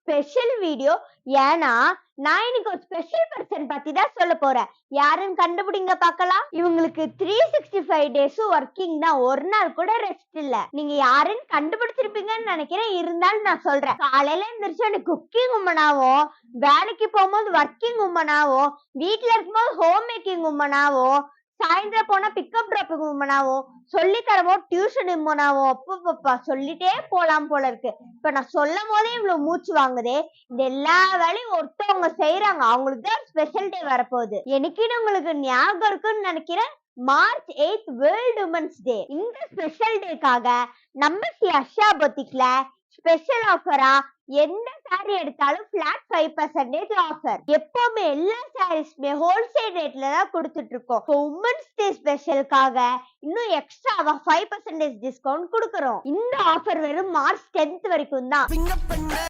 Special video. ஏன்னா நான் இன்னைக்கு ஒரு ஸ்பெஷல் பர்சன் பத்தி தான் சொல்ல போறேன். யாருன்னு கண்டுபிடிங்க பார்க்கலாம். இவங்களுக்கு 365 டேஸும் ஒர்க்கிங் தான், ஒரு நாள் கூட ரெஸ்ட் இல்ல. நீங்க யாருன்னு கண்டுபிடிச்சிருப்பீங்கன்னு நினைக்கிறேன். இருந்தாலும் நான் சொல்றேன். காலையில எந்திரிச்சு குக்கிங் உமனாவும், வேலைக்கு போகும்போது ஒர்க்கிங் உமனாவும், வீட்டுல இருக்கும்போது ஹோம் மேக்கிங் உமனாவும், சாயந்தரம் போனா பிக்கப் டிராப்பிங் உமனாவும், சொல்லி தரவோ டியூஷன் உமனாவும், அப்பப்பா சொல்லிட்டே போலாம் போல இருக்கு. இப்ப நான் சொல்லும் போதே இவ்வளவு மூச்சு வாங்குதே. இந்த எல்லா வேலையும் ஒருத்தவங்க செய்யறாங்க, அவங்களுக்கு தான் ஸ்பெஷல் டே வரப்போகுது. எனக்குன்னு உங்களுக்கு ஞாபகம் இருக்குன்னு நினைக்கிறேன். March 8 world women's day. இந்த ஸ்பெஷல் டேக்காக நம்ம அஷா பொட்டிக்ல ஸ்பெஷல் ஆஃபரா எந்த சாரி எடுத்தாலும் பிளாட் 5% ஆஃபர். எப்பவுமே எல்லா சாரீஸ்மே ஹோல்சேல் ரேட்ல தான் கொடுத்துட்டு இருக்கோம். உமன்ஸ் டே ஸ்பெஷலுக்காக இன்னும் எக்ஸ்ட்ராவா 5% டிஸ்கவுண்ட் கொடுக்கறோம். இந்த ஆஃபர் வெறும் மார்ச் 10 வரைக்கும் தான்.